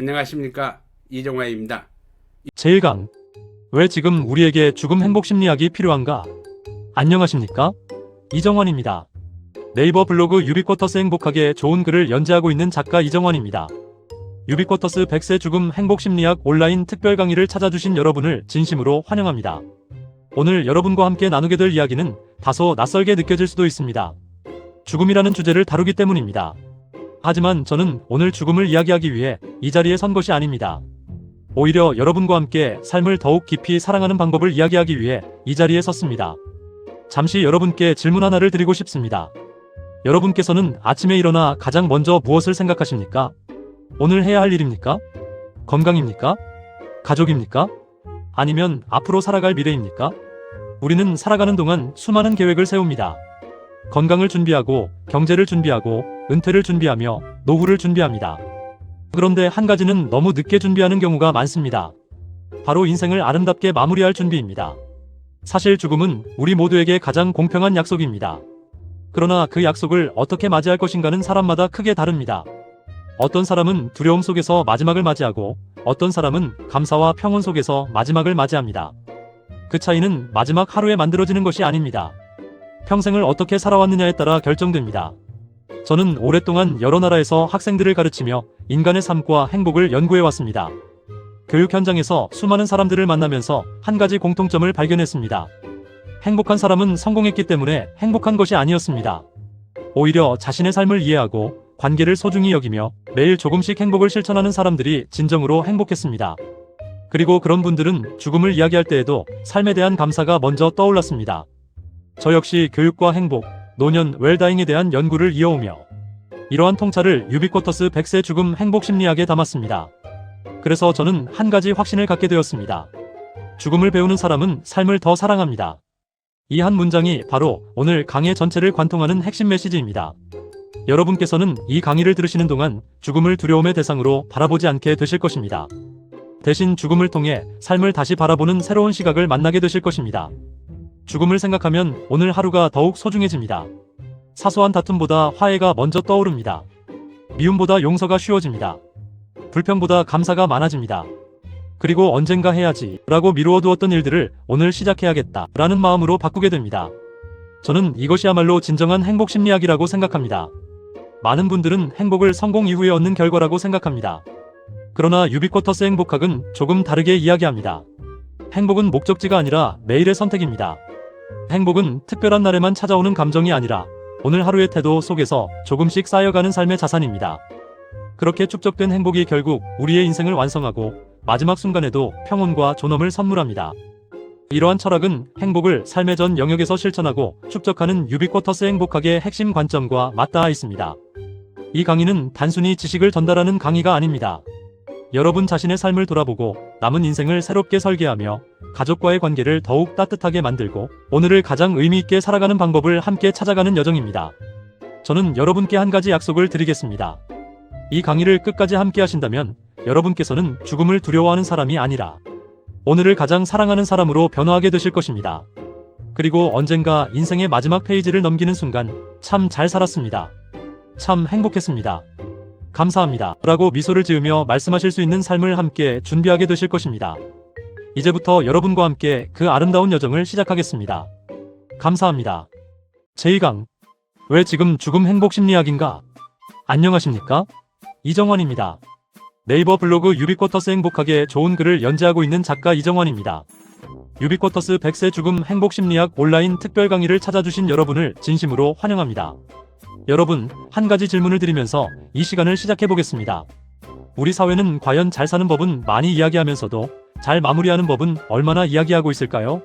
안녕하십니까, 이정화입니다. 제1강. 왜 지금 우리에게 죽음 행복 심리학이 필요한가? 안녕하십니까? 이정환입니다. 네이버 블로그 유비쿼터스 행복하게 좋은 글을 연재하고 있는 작가 이정환입니다. 유비쿼터스 100세 죽음 행복 심리학 온라인 특별 강의를 찾아주신 여러분을 진심으로 환영합니다. 오늘 여러분과 함께 나누게 될 이야기는 다소 낯설게 느껴질 수도 있습니다. 죽음이라는 주제를 다루기 때문입니다. 하지만 저는 오늘 죽음을 이야기하기 위해 이 자리에 선 것이 아닙니다. 오히려 여러분과 함께 삶을 더욱 깊이 사랑하는 방법을 이야기하기 위해 이 자리에 섰습니다. 잠시 여러분께 질문 하나를 드리고 싶습니다. 여러분께서는 아침에 일어나 가장 먼저 무엇을 생각하십니까? 오늘 해야 할 일입니까? 건강입니까? 가족입니까? 아니면 앞으로 살아갈 미래입니까? 우리는 살아가는 동안 수많은 계획을 세웁니다. 건강을 준비하고, 경제를 준비하고, 은퇴를 준비하며, 노후를 준비합니다. 그런데 한 가지는 너무 늦게 준비하는 경우가 많습니다. 바로 인생을 아름답게 마무리할 준비입니다. 사실 죽음은 우리 모두에게 가장 공평한 약속입니다. 그러나 그 약속을 어떻게 맞이할 것인가는 사람마다 크게 다릅니다. 어떤 사람은 두려움 속에서 마지막을 맞이하고, 어떤 사람은 감사와 평온 속에서 마지막을 맞이합니다. 그 차이는 마지막 하루에 만들어지는 것이 아닙니다. 평생을 어떻게 살아왔느냐에 따라 결정됩니다. 저는 오랫동안 여러 나라에서 학생들을 가르치며 인간의 삶과 행복을 연구해왔습니다. 교육 현장에서 수많은 사람들을 만나면서 한 가지 공통점을 발견했습니다. 행복한 사람은 성공했기 때문에 행복한 것이 아니었습니다. 오히려 자신의 삶을 이해하고 관계를 소중히 여기며 매일 조금씩 행복을 실천하는 사람들이 진정으로 행복했습니다. 그리고 그런 분들은 죽음을 이야기할 때에도 삶에 대한 감사가 먼저 떠올랐습니다. 저 역시 교육과 행복, 노년 웰다잉에 대한 연구를 이어오며 이러한 통찰을 유비쿼터스 100세 죽음 행복 심리학에 담았습니다. 그래서 저는 한 가지 확신을 갖게 되었습니다. 죽음을 배우는 사람은 삶을 더 사랑합니다. 이 한 문장이 바로 오늘 강의 전체를 관통하는 핵심 메시지입니다. 여러분께서는 이 강의를 들으시는 동안 죽음을 두려움의 대상으로 바라보지 않게 되실 것입니다. 대신 죽음을 통해 삶을 다시 바라보는 새로운 시각을 만나게 되실 것입니다. 죽음을 생각하면 오늘 하루가 더욱 소중해집니다. 사소한 다툼보다 화해가 먼저 떠오릅니다. 미움보다 용서가 쉬워집니다. 불평보다 감사가 많아집니다. 그리고 언젠가 해야지 라고 미루어두었던 일들을 오늘 시작해야겠다 라는 마음으로 바꾸게 됩니다. 저는 이것이야말로 진정한 행복 심리학이라고 생각합니다. 많은 분들은 행복을 성공 이후에 얻는 결과라고 생각합니다. 그러나 유비쿼터스 행복학은 조금 다르게 이야기합니다. 행복은 목적지가 아니라 매일의 선택입니다. 행복은 특별한 날에만 찾아오는 감정이 아니라 오늘 하루의 태도 속에서 조금씩 쌓여가는 삶의 자산입니다. 그렇게 축적된 행복이 결국 우리의 인생을 완성하고 마지막 순간에도 평온과 존엄을 선물합니다. 이러한 철학은 행복을 삶의 전 영역에서 실천하고 축적하는 유비쿼터스 행복학의 핵심 관점과 맞닿아 있습니다. 이 강의는 단순히 지식을 전달하는 강의가 아닙니다. 여러분 자신의 삶을 돌아보고 남은 인생을 새롭게 설계하며 가족과의 관계를 더욱 따뜻하게 만들고 오늘을 가장 의미있게 살아가는 방법을 함께 찾아가는 여정입니다. 저는 여러분께 한 가지 약속을 드리겠습니다. 이 강의를 끝까지 함께 하신다면 여러분께서는 죽음을 두려워하는 사람이 아니라 오늘을 가장 사랑하는 사람으로 변화하게 되실 것입니다. 그리고 언젠가 인생의 마지막 페이지를 넘기는 순간 참 잘 살았습니다. 참 행복했습니다. 감사합니다. 라고 미소를 지으며 말씀하실 수 있는 삶을 함께 준비하게 되실 것입니다. 이제부터 여러분과 함께 그 아름다운 여정을 시작하겠습니다. 감사합니다. 제2강. 왜 지금 죽음 행복 심리학인가? 안녕하십니까? 이정환입니다. 네이버 블로그 유비쿼터스 행복하게 좋은 글을 연재하고 있는 작가 이정환입니다. 유비쿼터스 100세 죽음 행복 심리학 온라인 특별 강의를 찾아주신 여러분을 진심으로 환영합니다. 여러분, 한 가지 질문을 드리면서 이 시간을 시작해보겠습니다. 우리 사회는 과연 잘 사는 법은 많이 이야기하면서도 잘 마무리하는 법은 얼마나 이야기하고 있을까요?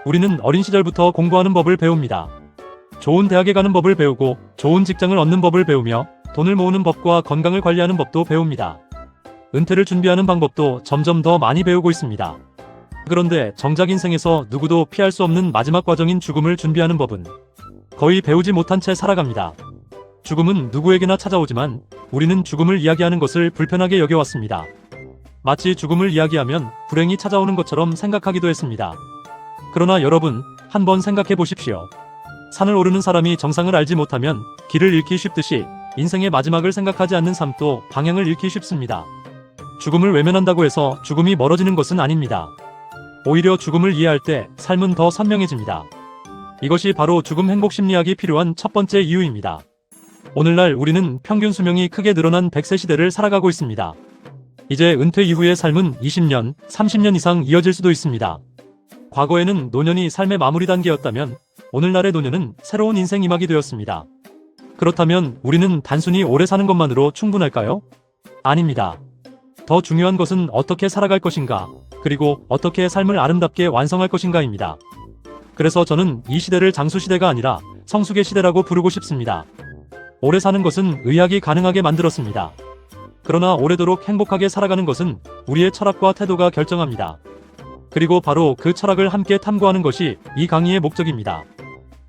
우리는 어린 시절부터 공부하는 법을 배웁니다. 좋은 대학에 가는 법을 배우고 좋은 직장을 얻는 법을 배우며 돈을 모으는 법과 건강을 관리하는 법도 배웁니다. 은퇴를 준비하는 방법도 점점 더 많이 배우고 있습니다. 그런데 정작 인생에서 누구도 피할 수 없는 마지막 과정인 죽음을 준비하는 법은 거의 배우지 못한 채 살아갑니다. 죽음은 누구에게나 찾아오지만 우리는 죽음을 이야기하는 것을 불편하게 여겨왔습니다. 마치 죽음을 이야기하면 불행이 찾아오는 것처럼 생각하기도 했습니다. 그러나 여러분, 한번 생각해 보십시오. 산을 오르는 사람이 정상을 알지 못하면 길을 잃기 쉽듯이 인생의 마지막을 생각하지 않는 삶도 방향을 잃기 쉽습니다. 죽음을 외면한다고 해서 죽음이 멀어지는 것은 아닙니다. 오히려 죽음을 이해할 때 삶은 더 선명해집니다. 이것이 바로 죽음 행복 심리학이 필요한 첫 번째 이유입니다. 오늘날 우리는 평균 수명이 크게 늘어난 100세 시대를 살아가고 있습니다. 이제 은퇴 이후의 삶은 20년, 30년 이상 이어질 수도 있습니다. 과거에는 노년이 삶의 마무리 단계였다면 오늘날의 노년은 새로운 인생 이막이 되었습니다. 그렇다면 우리는 단순히 오래 사는 것만으로 충분할까요? 아닙니다. 더 중요한 것은 어떻게 살아갈 것인가, 그리고 어떻게 삶을 아름답게 완성할 것인가입니다. 그래서 저는 이 시대를 장수시대가 아니라 성숙의 시대라고 부르고 싶습니다. 오래 사는 것은 의학이 가능하게 만들었습니다. 그러나 오래도록 행복하게 살아가는 것은 우리의 철학과 태도가 결정합니다. 그리고 바로 그 철학을 함께 탐구하는 것이 이 강의의 목적입니다.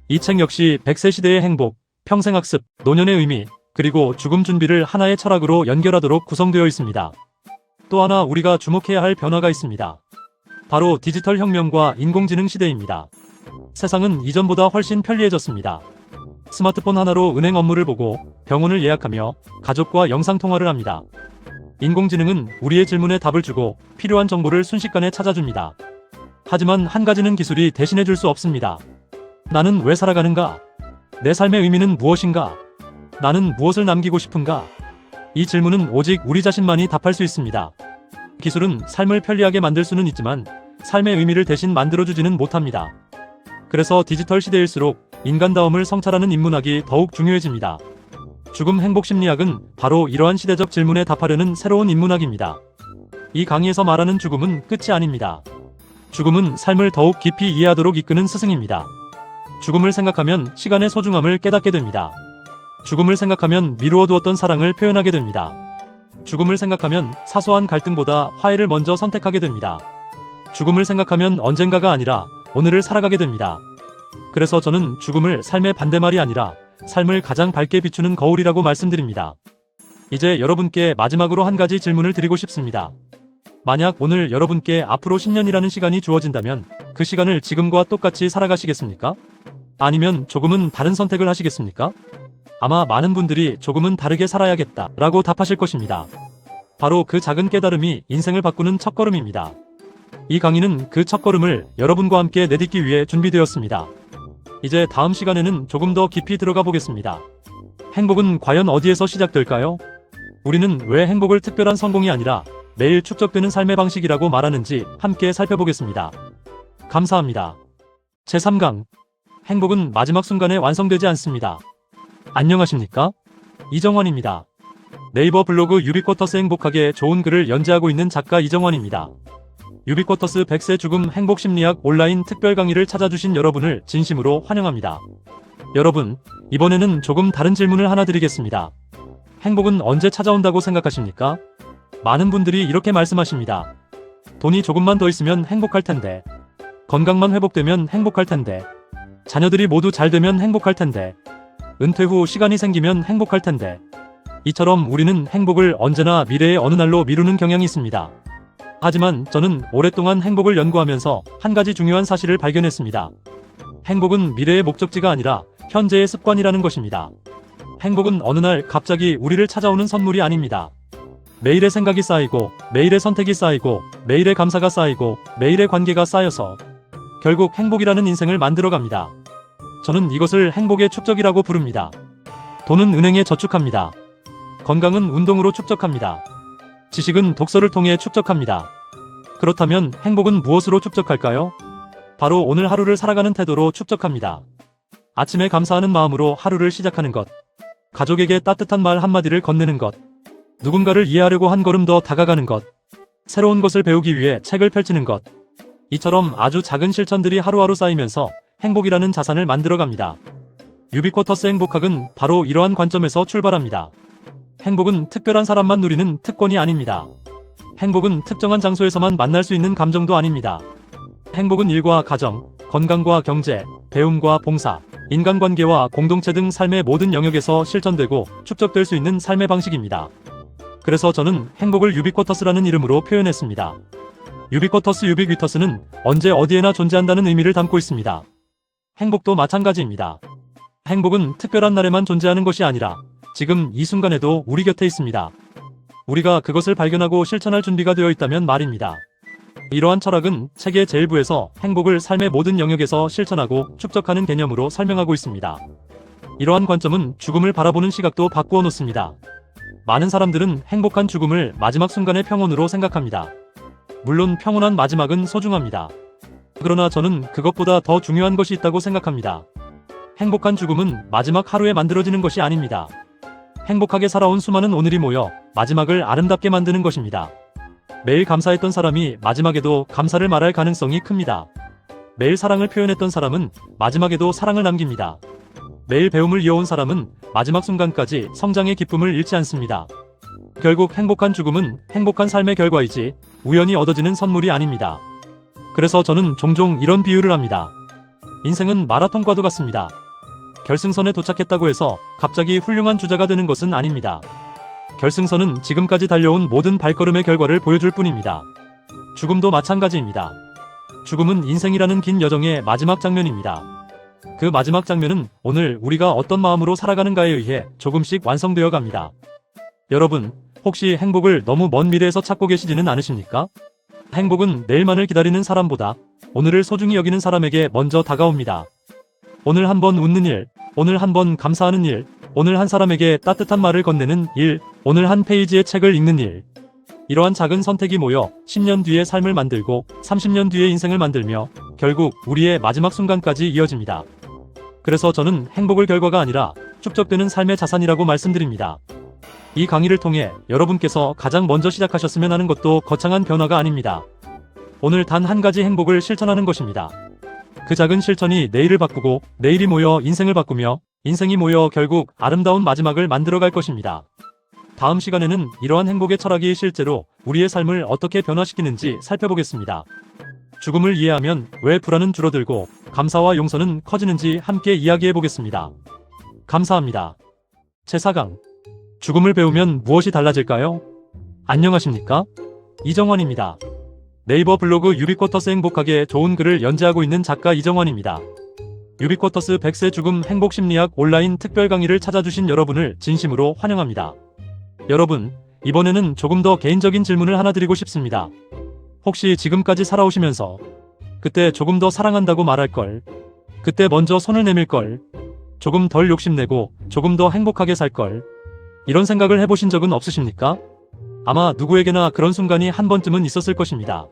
이 책 역시 100세 시대의 행복, 평생학습, 노년의 의미, 그리고 죽음 준비를 하나의 철학으로 연결하도록 구성되어 있습니다. 또 하나 우리가 주목해야 할 변화가 있습니다. 바로 디지털 혁명과 인공지능 시대입니다. 세상은 이전보다 훨씬 편리해졌습니다. 스마트폰 하나로 은행 업무를 보고 병원을 예약하며 가족과 영상통화를 합니다. 인공지능은 우리의 질문에 답을 주고 필요한 정보를 순식간에 찾아줍니다. 하지만 한 가지는 기술이 대신해줄 수 없습니다. 나는 왜 살아가는가? 내 삶의 의미는 무엇인가? 나는 무엇을 남기고 싶은가? 이 질문은 오직 우리 자신만이 답할 수 있습니다. 기술은 삶을 편리하게 만들 수는 있지만 삶의 의미를 대신 만들어주지는 못합니다. 그래서 디지털 시대일수록 인간다움을 성찰하는 인문학이 더욱 중요해집니다. 죽음 행복 심리학은 바로 이러한 시대적 질문에 답하려는 새로운 인문학입니다. 이 강의에서 말하는 죽음은 끝이 아닙니다. 죽음은 삶을 더욱 깊이 이해하도록 이끄는 스승입니다. 죽음을 생각하면 시간의 소중함을 깨닫게 됩니다. 죽음을 생각하면 미루어두었던 사랑을 표현하게 됩니다. 죽음을 생각하면 사소한 갈등보다 화해를 먼저 선택하게 됩니다. 죽음을 생각하면 언젠가가 아니라 오늘을 살아가게 됩니다. 그래서 저는 죽음을 삶의 반대말이 아니라 삶을 가장 밝게 비추는 거울이라고 말씀드립니다. 이제 여러분께 마지막으로 한 가지 질문을 드리고 싶습니다. 만약 오늘 여러분께 앞으로 10년이라는 시간이 주어진다면 그 시간을 지금과 똑같이 살아가시겠습니까? 아니면 조금은 다른 선택을 하시겠습니까? 아마 많은 분들이 조금은 다르게 살아야겠다 라고 답하실 것입니다. 바로 그 작은 깨달음이 인생을 바꾸는 첫걸음입니다. 이 강의는 그 첫걸음을 여러분과 함께 내딛기 위해 준비되었습니다. 이제 다음 시간에는 조금 더 깊이 들어가 보겠습니다. 행복은 과연 어디에서 시작될까요? 우리는 왜 행복을 특별한 성공이 아니라 매일 축적되는 삶의 방식이라고 말하는지 함께 살펴보겠습니다. 감사합니다. 제3강. 행복은 마지막 순간에 완성되지 않습니다. 안녕하십니까? 이정환입니다. 네이버 블로그 유비쿼터스 행복하게 좋은 글을 연재하고 있는 작가 이정환입니다. 유비쿼터스 100세 죽음 행복 심리학 온라인 특별 강의를 찾아주신 여러분을 진심으로 환영합니다. 여러분, 이번에는 조금 다른 질문을 하나 드리겠습니다. 행복은 언제 찾아온다고 생각하십니까? 많은 분들이 이렇게 말씀하십니다. 돈이 조금만 더 있으면 행복할 텐데. 건강만 회복되면 행복할 텐데. 자녀들이 모두 잘 되면 행복할 텐데. 은퇴 후 시간이 생기면 행복할 텐데. 이처럼 우리는 행복을 언제나 미래의 어느 날로 미루는 경향이 있습니다. 하지만 저는 오랫동안 행복을 연구하면서 한 가지 중요한 사실을 발견했습니다. 행복은 미래의 목적지가 아니라 현재의 습관이라는 것입니다. 행복은 어느 날 갑자기 우리를 찾아오는 선물이 아닙니다. 매일의 생각이 쌓이고, 매일의 선택이 쌓이고, 매일의 감사가 쌓이고, 매일의 관계가 쌓여서 결국 행복이라는 인생을 만들어갑니다. 저는 이것을 행복의 축적이라고 부릅니다. 돈은 은행에 저축합니다. 건강은 운동으로 축적합니다. 지식은 독서를 통해 축적합니다. 그렇다면 행복은 무엇으로 축적할까요? 바로 오늘 하루를 살아가는 태도로 축적합니다. 아침에 감사하는 마음으로 하루를 시작하는 것. 가족에게 따뜻한 말 한마디를 건네는 것. 누군가를 이해하려고 한 걸음 더 다가가는 것. 새로운 것을 배우기 위해 책을 펼치는 것. 이처럼 아주 작은 실천들이 하루하루 쌓이면서 행복이라는 자산을 만들어갑니다. 유비쿼터스 행복학은 바로 이러한 관점에서 출발합니다. 행복은 특별한 사람만 누리는 특권이 아닙니다. 행복은 특정한 장소에서만 만날 수 있는 감정도 아닙니다. 행복은 일과 가정, 건강과 경제, 배움과 봉사, 인간관계와 공동체 등 삶의 모든 영역에서 실천되고 축적될 수 있는 삶의 방식입니다. 그래서 저는 행복을 유비쿼터스라는 이름으로 표현했습니다. 유비쿼터스 유비퀴터스는 언제 어디에나 존재한다는 의미를 담고 있습니다. 행복도 마찬가지입니다. 행복은 특별한 날에만 존재하는 것이 아니라 지금 이 순간에도 우리 곁에 있습니다. 우리가 그것을 발견하고 실천할 준비가 되어 있다면 말입니다. 이러한 철학은 책의 제1부에서 행복을 삶의 모든 영역에서 실천하고 축적하는 개념으로 설명하고 있습니다. 이러한 관점은 죽음을 바라보는 시각도 바꾸어 놓습니다. 많은 사람들은 행복한 죽음을 마지막 순간의 평온으로 생각합니다. 물론 평온한 마지막은 소중합니다. 그러나 저는 그것보다 더 중요한 것이 있다고 생각합니다. 행복한 죽음은 마지막 하루에 만들어지는 것이 아닙니다. 행복하게 살아온 수많은 오늘이 모여 마지막을 아름답게 만드는 것입니다. 매일 감사했던 사람이 마지막에도 감사를 말할 가능성이 큽니다. 매일 사랑을 표현했던 사람은 마지막에도 사랑을 남깁니다. 매일 배움을 이어온 사람은 마지막 순간까지 성장의 기쁨을 잃지 않습니다. 결국 행복한 죽음은 행복한 삶의 결과이지 우연히 얻어지는 선물이 아닙니다. 그래서 저는 종종 이런 비유를 합니다. 인생은 마라톤과도 같습니다. 결승선에 도착했다고 해서 갑자기 훌륭한 주자가 되는 것은 아닙니다. 결승선은 지금까지 달려온 모든 발걸음의 결과를 보여줄 뿐입니다. 죽음도 마찬가지입니다. 죽음은 인생이라는 긴 여정의 마지막 장면입니다. 그 마지막 장면은 오늘 우리가 어떤 마음으로 살아가는가에 의해 조금씩 완성되어 갑니다. 여러분, 혹시 행복을 너무 먼 미래에서 찾고 계시지는 않으십니까? 행복은 내일만을 기다리는 사람보다 오늘을 소중히 여기는 사람에게 먼저 다가옵니다. 오늘 한번 웃는 일, 오늘 한번 감사하는 일, 오늘 한 사람에게 따뜻한 말을 건네는 일, 오늘 한 페이지의 책을 읽는 일. 이러한 작은 선택이 모여 10년 뒤의 삶을 만들고 30년 뒤의 인생을 만들며 결국 우리의 마지막 순간까지 이어집니다. 그래서 저는 행복을 결과가 아니라 축적되는 삶의 자산이라고 말씀드립니다. 이 강의를 통해 여러분께서 가장 먼저 시작하셨으면 하는 것도 거창한 변화가 아닙니다. 오늘 단 한 가지 행복을 실천하는 것입니다. 그 작은 실천이 내일을 바꾸고 내일이 모여 인생을 바꾸며 인생이 모여 결국 아름다운 마지막을 만들어갈 것입니다. 다음 시간에는 이러한 행복의 철학이 실제로 우리의 삶을 어떻게 변화시키는지 살펴보겠습니다. 죽음을 이해하면 왜 불안은 줄어들고 감사와 용서는 커지는지 함께 이야기해보겠습니다. 감사합니다. 제4강 죽음을 배우면 무엇이 달라질까요? 안녕하십니까? 이정환입니다. 네이버 블로그 유비쿼터스 행복하게 좋은 글을 연재하고 있는 작가 이정환입니다. 유비쿼터스 100세 죽음 행복심리학 온라인 특별 강의를 찾아주신 여러분을 진심으로 환영합니다. 여러분, 이번에는 조금 더 개인적인 질문을 하나 드리고 싶습니다. 혹시 지금까지 살아오시면서 그때 조금 더 사랑한다고 말할걸, 그때 먼저 손을 내밀걸, 조금 덜 욕심내고 조금 더 행복하게 살걸, 이런 생각을 해보신 적은 없으십니까? 아마 누구에게나 그런 순간이 한 번쯤은 있었을 것입니다.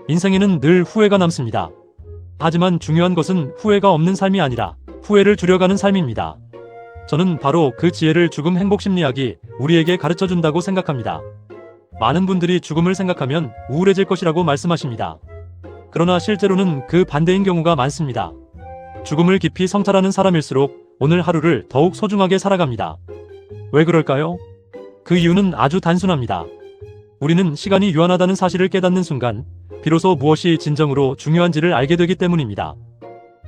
인생에는 늘 후회가 남습니다. 하지만 중요한 것은 후회가 없는 삶이 아니라 후회를 줄여가는 삶입니다. 저는 바로 그 지혜를 죽음 행복심리학이 우리에게 가르쳐준다고 생각합니다. 많은 분들이 죽음을 생각하면 우울해질 것이라고 말씀하십니다. 그러나 실제로는 그 반대인 경우가 많습니다. 죽음을 깊이 성찰하는 사람일수록 오늘 하루를 더욱 소중하게 살아갑니다. 왜 그럴까요? 그 이유는 아주 단순합니다. 우리는 시간이 유한하다는 사실을 깨닫는 순간 비로소 무엇이 진정으로 중요한지를 알게 되기 때문입니다.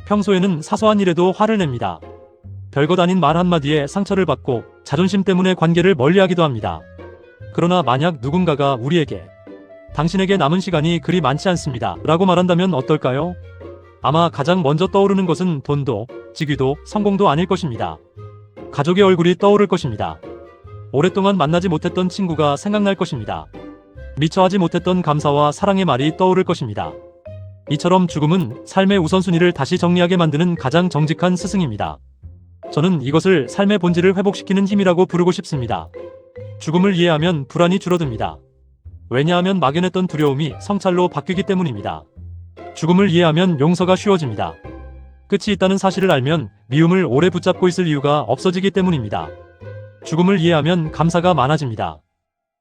평소에는 사소한 일에도 화를 냅니다. 별것 아닌 말 한마디에 상처를 받고 자존심 때문에 관계를 멀리하기도 합니다. 그러나 만약 누군가가 우리에게 당신에게 남은 시간이 그리 많지 않습니다 라고 말한다면 어떨까요? 아마 가장 먼저 떠오르는 것은 돈도 직위도 성공도 아닐 것입니다. 가족의 얼굴이 떠오를 것입니다. 오랫동안 만나지 못했던 친구가 생각날 것입니다. 미처 하지 못했던 감사와 사랑의 말이 떠오를 것입니다. 이처럼 죽음은 삶의 우선순위를 다시 정리하게 만드는 가장 정직한 스승입니다. 저는 이것을 삶의 본질을 회복시키는 힘이라고 부르고 싶습니다. 죽음을 이해하면 불안이 줄어듭니다. 왜냐하면 막연했던 두려움이 성찰로 바뀌기 때문입니다. 죽음을 이해하면 용서가 쉬워집니다. 끝이 있다는 사실을 알면 미움을 오래 붙잡고 있을 이유가 없어지기 때문입니다. 죽음을 이해하면 감사가 많아집니다.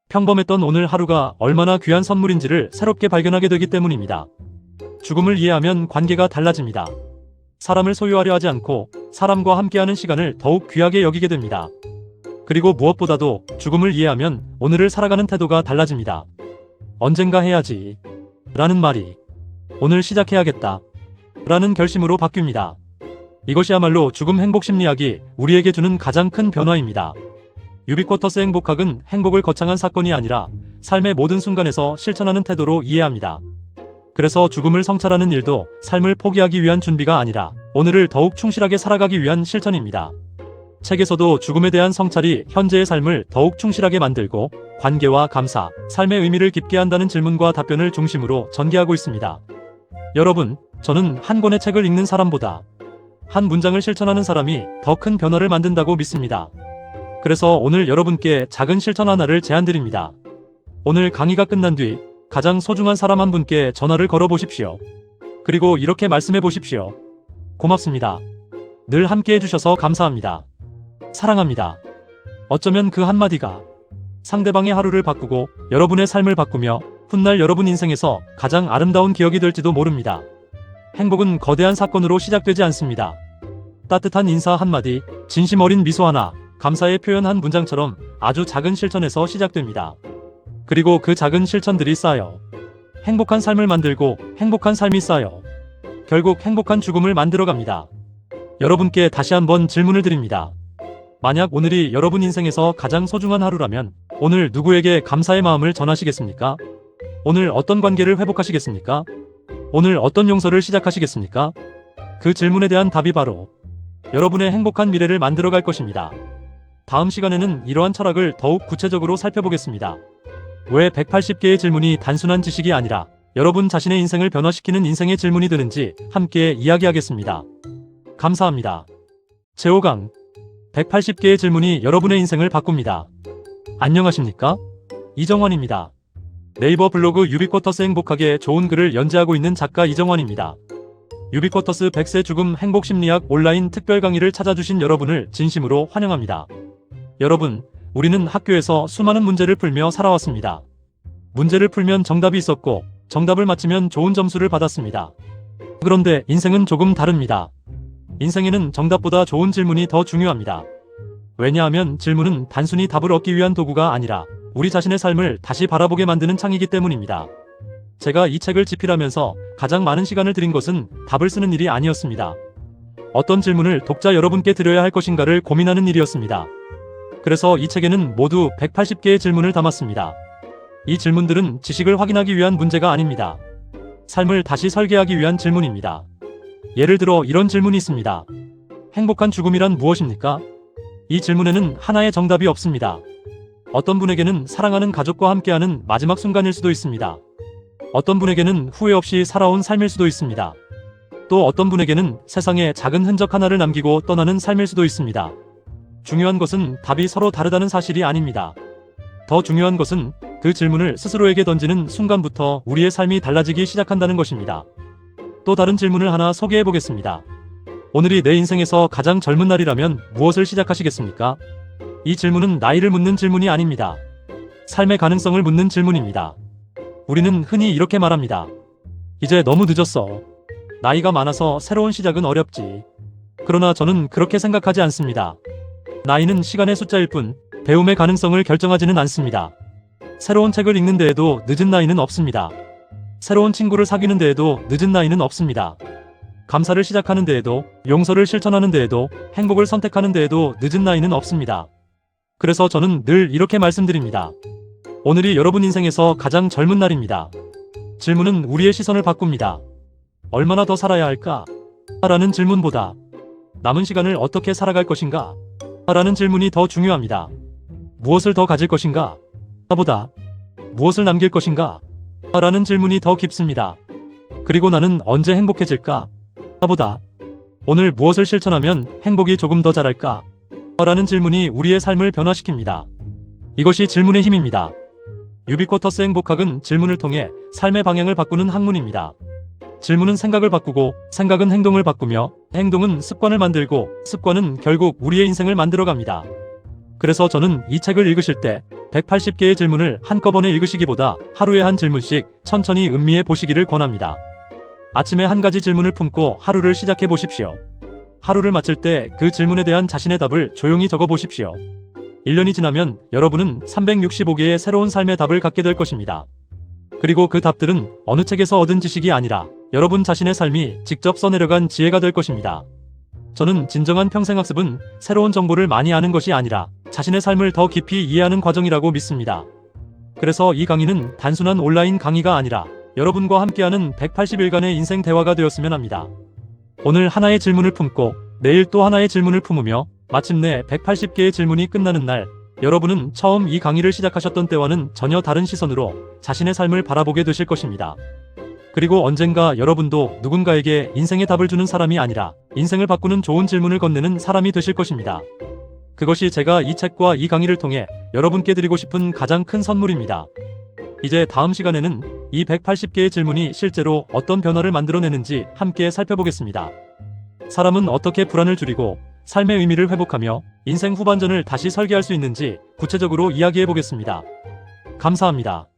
평범했던 오늘 하루가 얼마나 귀한 선물인지를 새롭게 발견하게 되기 때문입니다. 죽음을 이해하면 관계가 달라집니다. 사람을 소유하려 하지 않고 사람과 함께하는 시간을 더욱 귀하게 여기게 됩니다. 그리고 무엇보다도 죽음을 이해하면 오늘을 살아가는 태도가 달라집니다. 언젠가 해야지 라는 말이 오늘 시작해야겠다 라는 결심으로 바뀝니다. 이것이야말로 죽음 행복심리학이 우리에게 주는 가장 큰 변화입니다. 유비쿼터스 행복학은 행복을 거창한 사건이 아니라 삶의 모든 순간에서 실천하는 태도로 이해합니다. 그래서 죽음을 성찰하는 일도 삶을 포기하기 위한 준비가 아니라 오늘을 더욱 충실하게 살아가기 위한 실천입니다. 책에서도 죽음에 대한 성찰이 현재의 삶을 더욱 충실하게 만들고 관계와 감사, 삶의 의미를 깊게 한다는 질문과 답변을 중심으로 전개하고 있습니다. 여러분, 저는 한 권의 책을 읽는 사람보다 한 문장을 실천하는 사람이 더 큰 변화를 만든다고 믿습니다. 그래서 오늘 여러분께 작은 실천 하나를 제안드립니다. 오늘 강의가 끝난 뒤 가장 소중한 사람 한 분께 전화를 걸어 보십시오. 그리고 이렇게 말씀해 보십시오. 고맙습니다. 늘 함께 해주셔서 감사합니다. 사랑합니다. 어쩌면 그 한마디가 상대방의 하루를 바꾸고 여러분의 삶을 바꾸며 훗날 여러분 인생에서 가장 아름다운 기억이 될지도 모릅니다. 행복은 거대한 사건으로 시작되지 않습니다. 따뜻한 인사 한마디, 진심 어린 미소 하나, 감사의 표현 한 문장처럼 아주 작은 실천에서 시작됩니다. 그리고 그 작은 실천들이 쌓여 행복한 삶을 만들고 행복한 삶이 쌓여 결국 행복한 죽음을 만들어갑니다. 여러분께 다시 한번 질문을 드립니다. 만약 오늘이 여러분 인생에서 가장 소중한 하루라면 오늘 누구에게 감사의 마음을 전하시겠습니까? 오늘 어떤 관계를 회복하시겠습니까? 오늘 어떤 용서를 시작하시겠습니까? 그 질문에 대한 답이 바로 여러분의 행복한 미래를 만들어갈 것입니다. 다음 시간에는 이러한 철학을 더욱 구체적으로 살펴보겠습니다. 왜 180개의 질문이 단순한 지식이 아니라 여러분 자신의 인생을 변화시키는 인생의 질문이 되는지 함께 이야기하겠습니다. 감사합니다. 제5강 180개의 질문이 여러분의 인생을 바꿉니다. 안녕하십니까? 이정환입니다. 네이버 블로그 유비쿼터스 행복하게 좋은 글을 연재하고 있는 작가 이정환입니다. 유비쿼터스 100세 죽음 행복심리학 온라인 특별 강의를 찾아주신 여러분을 진심으로 환영합니다. 여러분, 우리는 학교에서 수많은 문제를 풀며 살아왔습니다. 문제를 풀면 정답이 있었고 정답을 맞히면 좋은 점수를 받았습니다. 그런데 인생은 조금 다릅니다. 인생에는 정답보다 좋은 질문이 더 중요합니다. 왜냐하면 질문은 단순히 답을 얻기 위한 도구가 아니라 우리 자신의 삶을 다시 바라보게 만드는 창이기 때문입니다. 제가 이 책을 집필하면서 가장 많은 시간을 들인 것은 답을 쓰는 일이 아니었습니다. 어떤 질문을 독자 여러분께 드려야 할 것인가를 고민하는 일이었습니다. 그래서 이 책에는 모두 180개의 질문을 담았습니다. 이 질문들은 지식을 확인하기 위한 문제가 아닙니다. 삶을 다시 설계하기 위한 질문입니다. 예를 들어 이런 질문이 있습니다. 행복한 죽음이란 무엇입니까? 이 질문에는 하나의 정답이 없습니다. 어떤 분에게는 사랑하는 가족과 함께하는 마지막 순간일 수도 있습니다. 어떤 분에게는 후회 없이 살아온 삶일 수도 있습니다. 또 어떤 분에게는 세상에 작은 흔적 하나를 남기고 떠나는 삶일 수도 있습니다. 중요한 것은 답이 서로 다르다는 사실이 아닙니다. 더 중요한 것은 그 질문을 스스로에게 던지는 순간부터 우리의 삶이 달라지기 시작한다는 것입니다. 또 다른 질문을 하나 소개해 보겠습니다. 오늘이 내 인생에서 가장 젊은 날이라면 무엇을 시작하시겠습니까? 이 질문은 나이를 묻는 질문이 아닙니다. 삶의 가능성을 묻는 질문입니다. 우리는 흔히 이렇게 말합니다. 이제 너무 늦었어. 나이가 많아서 새로운 시작은 어렵지. 그러나 저는 그렇게 생각하지 않습니다. 나이는 시간의 숫자일 뿐 배움의 가능성을 결정하지는 않습니다. 새로운 책을 읽는 데에도 늦은 나이는 없습니다. 새로운 친구를 사귀는 데에도 늦은 나이는 없습니다. 감사를 시작하는 데에도, 용서를 실천하는 데에도, 행복을 선택하는 데에도 늦은 나이는 없습니다. 그래서 저는 늘 이렇게 말씀드립니다. 오늘이 여러분 인생에서 가장 젊은 날입니다. 질문은 우리의 시선을 바꿉니다. 얼마나 더 살아야 할까? 라는 질문보다 남은 시간을 어떻게 살아갈 것인가? 라는 질문이 더 중요합니다. 무엇을 더 가질 것인가? 보다 무엇을 남길 것인가? 라는 질문이 더 깊습니다. 그리고 나는 언제 행복해질까? 보다 오늘 무엇을 실천하면 행복이 조금 더 자랄까? 라는 질문이 우리의 삶을 변화시킵니다. 이것이 질문의 힘입니다. 유비쿼터스 행복학은 질문을 통해 삶의 방향을 바꾸는 학문입니다. 질문은 생각을 바꾸고 생각은 행동을 바꾸며 행동은 습관을 만들고 습관은 결국 우리의 인생을 만들어갑니다. 그래서 저는 이 책을 읽으실 때 180개의 질문을 한꺼번에 읽으시기보다 하루에 한 질문씩 천천히 음미해 보시기를 권합니다. 아침에 한 가지 질문을 품고 하루를 시작해 보십시오. 하루를 마칠 때 그 질문에 대한 자신의 답을 조용히 적어 보십시오. 1년이 지나면 여러분은 365개의 새로운 삶의 답을 갖게 될 것입니다. 그리고 그 답들은 어느 책에서 얻은 지식이 아니라 여러분 자신의 삶이 직접 써내려간 지혜가 될 것입니다. 저는 진정한 평생학습은 새로운 정보를 많이 아는 것이 아니라 자신의 삶을 더 깊이 이해하는 과정이라고 믿습니다. 그래서 이 강의는 단순한 온라인 강의가 아니라 여러분과 함께하는 180일간의 인생 대화가 되었으면 합니다. 오늘 하나의 질문을 품고 내일 또 하나의 질문을 품으며 마침내 180개의 질문이 끝나는 날, 여러분은 처음 이 강의를 시작하셨던 때와는 전혀 다른 시선으로 자신의 삶을 바라보게 되실 것입니다. 그리고 언젠가 여러분도 누군가에게 인생의 답을 주는 사람이 아니라 인생을 바꾸는 좋은 질문을 건네는 사람이 되실 것입니다. 그것이 제가 이 책과 이 강의를 통해 여러분께 드리고 싶은 가장 큰 선물입니다. 이제 다음 시간에는 이 180개의 질문이 실제로 어떤 변화를 만들어내는지 함께 살펴보겠습니다. 사람은 어떻게 불안을 줄이고 삶의 의미를 회복하며 인생 후반전을 다시 설계할 수 있는지 구체적으로 이야기해 보겠습니다. 감사합니다.